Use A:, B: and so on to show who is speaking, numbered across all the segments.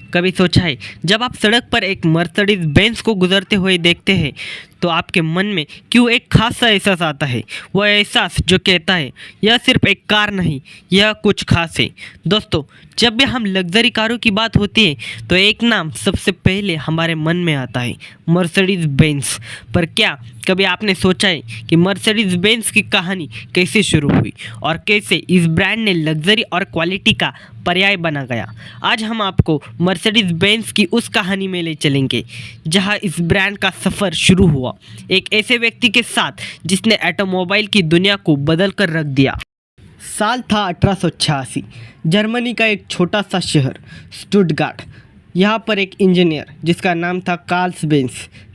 A: कभी सोचा है जब आप सड़क पर एक मर्सिडीज बेंज को गुजरते हुए देखते हैं तो आपके मन में क्यों एक खास सा एहसास आता है। वह एहसास जो कहता है यह सिर्फ एक कार नहीं, यह कुछ खास है। दोस्तों, जब भी हम लग्जरी कारों की बात होती है तो एक नाम सबसे पहले हमारे मन में आता है, मर्सिडीज बेंज। पर क्या कभी आपने सोचा है कि मर्सिडीज बेंज की कहानी कैसे शुरू हुई और कैसे इस ब्रांड ने लग्जरी और क्वालिटी का पर्याय बना गया। आज हम आपको मर्सिडीज बेंज की उस कहानी में ले चलेंगे जहां इस ब्रांड का सफ़र शुरू हुआ, एक ऐसे व्यक्ति के साथ जिसने ऑटोमोबाइल की दुनिया को बदल कर रख दिया। साल था 1886। जर्मनी का एक छोटा सा शहर स्टुटगार्ट। यहाँ पर एक इंजीनियर जिसका नाम था कार्ल्स बेंज।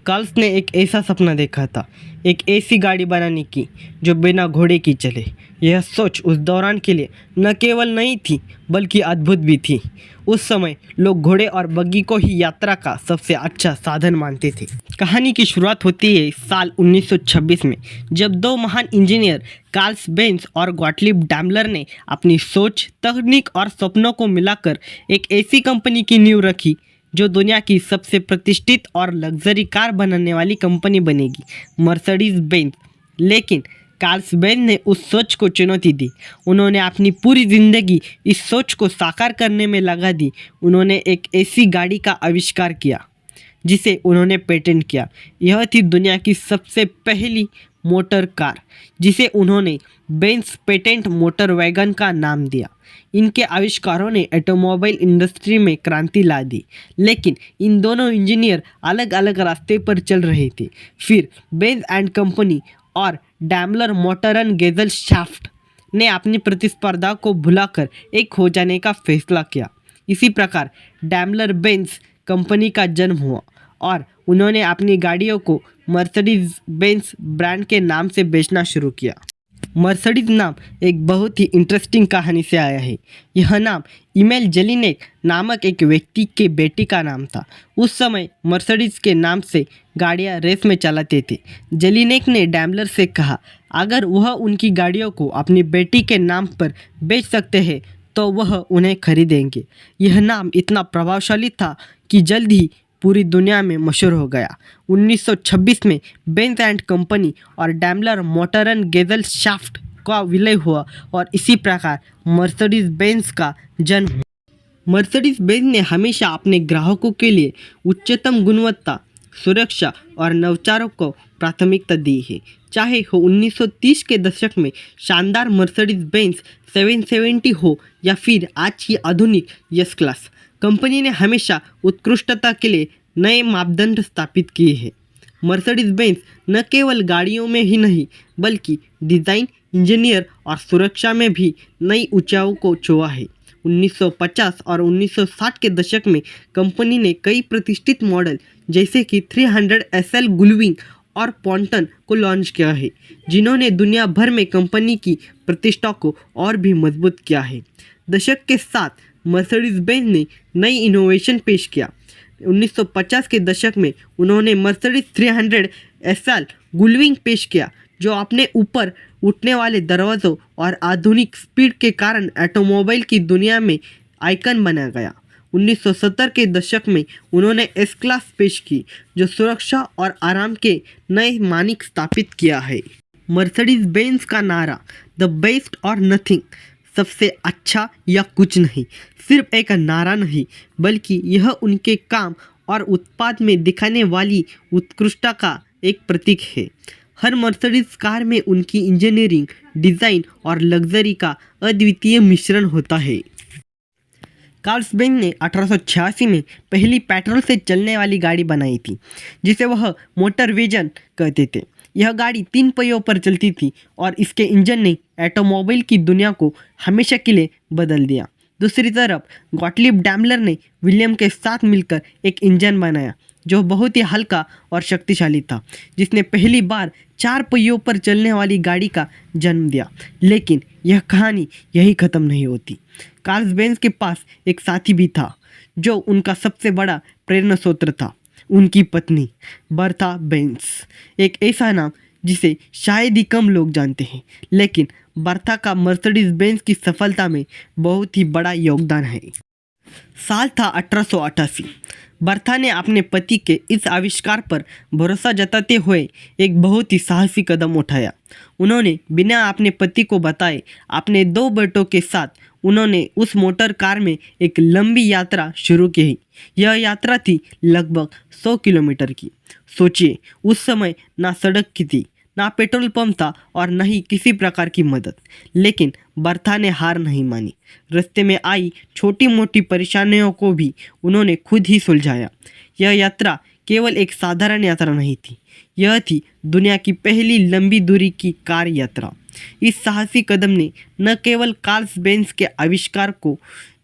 A: कार्ल्स ने एक ऐसा सपना देखा था, एक ऐसी गाड़ी बनाने की जो बिना घोड़े की चले। यह सोच उस दौरान के लिए न केवल नई थी बल्कि अद्भुत भी थी। उस समय लोग घोड़े और बग्गी को ही यात्रा का सबसे अच्छा साधन मानते थे। कहानी की शुरुआत होती है साल 1926 में, जब दो महान इंजीनियर कार्ल्स बेंज और गॉटलिब डैमलर ने अपनी सोच, तकनीक और सपनों को मिलाकर एक ऐसी कंपनी की नींव रखी जो दुनिया की सबसे प्रतिष्ठित और लग्जरी कार बनाने वाली कंपनी बनेगी, मर्सिडीज बेंज। लेकिन कार्ल्स बेंज ने उस सोच को चुनौती दी। उन्होंने अपनी पूरी ज़िंदगी इस सोच को साकार करने में लगा दी। उन्होंने एक ऐसी गाड़ी का आविष्कार किया जिसे उन्होंने पेटेंट किया। यह थी दुनिया की सबसे पहली मोटर कार, जिसे उन्होंने बेंज पेटेंट मोटर वैगन का नाम दिया। इनके आविष्कारों ने ऑटोमोबाइल इंडस्ट्री में क्रांति ला दी, लेकिन इन दोनों इंजीनियर अलग अलग रास्ते पर चल रहे थे। फिर बेंज एंड कंपनी और डैमलर मोटर एंड गेजलशाफ्ट ने अपनी प्रतिस्पर्धा को भुलाकर एक हो जाने का फैसला किया। इसी प्रकार डैमलर बेंज कंपनी का जन्म हुआ और उन्होंने अपनी गाड़ियों को मर्सिडीज बेंज ब्रांड के नाम से बेचना शुरू किया। मर्सिडीज नाम एक बहुत ही इंटरेस्टिंग कहानी से आया है। यह नाम इमेल जेलिनेक नामक एक व्यक्ति के बेटी का नाम था। उस समय मर्सिडीज के नाम से गाड़ियां रेस में चलाते थे। जेलिनेक ने डैमलर से कहा, अगर वह उनकी गाड़ियों को अपनी बेटी के नाम पर बेच सकते हैं तो वह उन्हें खरीदेंगे। यह नाम इतना प्रभावशाली था कि जल्द ही पूरी दुनिया में मशहूर हो गया। 1926 में बेंज एंड कंपनी और डैमलर मोटर एंड गेजलशाफ्ट का विलय हुआ और इसी प्रकार मर्सिडीज बेंज का जन्म हुआ। मर्सिडीज बेंज ने हमेशा अपने ग्राहकों के लिए उच्चतम गुणवत्ता, सुरक्षा और नवाचारों को प्राथमिकता दी है। चाहे हो 1930 के दशक में शानदार मर्सिडीज बेंज 770 हो या फिर आज की आधुनिक यस क्लास, कंपनी ने हमेशा उत्कृष्टता के लिए नए मापदंड स्थापित किए हैं। मर्सिडीज बेंज न केवल गाड़ियों में ही नहीं बल्कि डिज़ाइन, इंजीनियर और सुरक्षा में भी नई ऊंचाइयों को छुआ है। 1950 और 1960 के दशक में कंपनी ने कई प्रतिष्ठित मॉडल जैसे कि 300 SL गुलविंग और पॉन्टन को लॉन्च किया है, जिन्होंने दुनिया भर में कंपनी की प्रतिष्ठा को और भी मजबूत किया है। दशक के साथ मर्सिडीज बेंज ने नई इनोवेशन पेश किया। 1950 के दशक में उन्होंने मर्सिडीज 300 SL गुलविंग पेश किया, जो अपने ऊपर उठने वाले दरवाज़ों और आधुनिक स्पीड के कारण ऑटोमोबाइल की दुनिया में आइकन बना गया। 1970 के दशक में उन्होंने एस क्लास पेश की, जो सुरक्षा और आराम के नए मानक स्थापित किया है। मर्सिडीज बेंज का नारा द बेस्ट और नथिंग, सबसे अच्छा या कुछ नहीं, सिर्फ एक नारा नहीं बल्कि यह उनके काम और उत्पाद में दिखाने वाली उत्कृष्टता का एक प्रतीक है। हर मर्सिडीज कार में उनकी इंजीनियरिंग, डिज़ाइन और लग्जरी का अद्वितीय मिश्रण होता है। कार्ल्स बेंज ने 1886 में पहली पेट्रोल से चलने वाली गाड़ी बनाई थी, जिसे वह मोटर वैगन कहते थे। यह गाड़ी 3 पहियों पर चलती थी और इसके इंजन ने ऑटोमोबाइल की दुनिया को हमेशा के लिए बदल दिया। दूसरी तरफ गॉटलिब डैमलर ने विलियम के साथ मिलकर एक इंजन बनाया जो बहुत ही हल्का और शक्तिशाली था, जिसने पहली बार 4 पहियों पर चलने वाली गाड़ी का जन्म दिया। लेकिन यह कहानी यही ख़त्म नहीं होती। कार्ल्स बेंज के पास एक साथी भी था जो उनका सबसे बड़ा प्रेरणा स्रोत था, उनकी पत्नी बर्था बेंज। एक ऐसा नाम जिसे शायद ही कम लोग जानते हैं, लेकिन बर्था का मर्सिडीज बेंज की सफलता में बहुत ही बड़ा योगदान है। साल था 1888। बर्था ने अपने पति के इस आविष्कार पर भरोसा जताते हुए एक बहुत ही साहसी कदम उठाया। उन्होंने बिना अपने पति को बताए अपने 2 बेटों के साथ उन्होंने उस मोटर कार में एक लंबी यात्रा शुरू की। यह यात्रा थी लगभग 100 किलोमीटर की। सोचिए, उस समय ना सड़क की थी, ना पेट्रोल पंप था और न ही किसी प्रकार की मदद। लेकिन बर्था ने हार नहीं मानी। रास्ते में आई छोटी मोटी परेशानियों को भी उन्होंने खुद ही सुलझाया। यह यात्रा केवल एक साधारण यात्रा नहीं थी, यह थी दुनिया की पहली लंबी दूरी की कार यात्रा। इस साहसी कदम ने न केवल कार्ल बेंज के आविष्कार को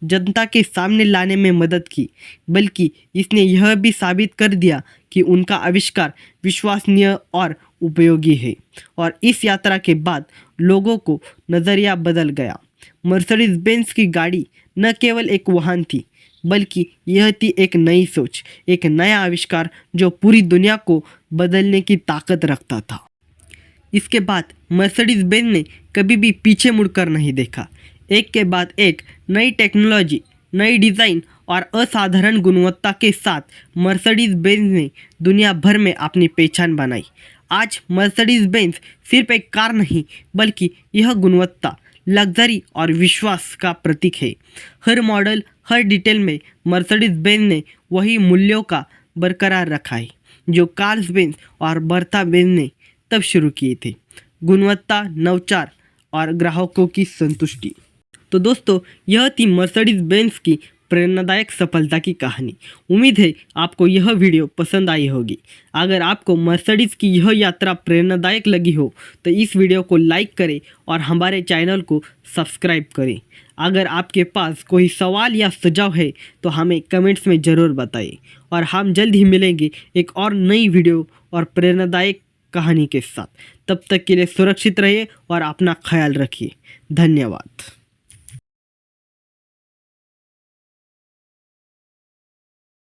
A: जनता के सामने लाने में मदद की, बल्कि इसने यह भी साबित कर दिया कि उनका आविष्कार विश्वसनीय और उपयोगी है। और इस यात्रा के बाद लोगों को नज़रिया बदल गया। मर्सिडीज बेंज की गाड़ी न केवल एक वाहन थी, बल्कि यह थी एक नई सोच, एक नया आविष्कार जो पूरी दुनिया को बदलने की ताकत रखता था। इसके बाद मर्सिडीज बेंज ने कभी भी पीछे मुड़कर नहीं देखा। एक के बाद एक नई टेक्नोलॉजी, नई डिज़ाइन और असाधारण गुणवत्ता के साथ मर्सिडीज बेंज ने दुनिया भर में अपनी पहचान बनाई। आज मर्सिडीज बेंज सिर्फ एक कार नहीं, बल्कि यह गुणवत्ता, लग्जरी और विश्वास का प्रतीक है। हर मॉडल, हर डिटेल में मर्सिडीज बेंज ने वही मूल्यों का बरकरार रखा है जो कार्ल बेंज और बर्था बेंज ने तब शुरू किए थे: गुणवत्ता, नवचार और ग्राहकों की संतुष्टि। तो दोस्तों, यह थी मर्सिडीज बेंज की प्रेरणादायक सफलता की कहानी। उम्मीद है आपको यह वीडियो पसंद आई होगी। अगर आपको मर्सिडीज की यह यात्रा प्रेरणादायक लगी हो तो इस वीडियो को लाइक करें और हमारे चैनल को सब्सक्राइब करें। अगर आपके पास कोई सवाल या सुझाव है तो हमें कमेंट्स में ज़रूर बताएं और हम जल्द ही मिलेंगे एक और नई वीडियो और प्रेरणादायक कहानी के साथ। तब तक के लिए सुरक्षित रहिए और अपना ख्याल रखिए। धन्यवाद।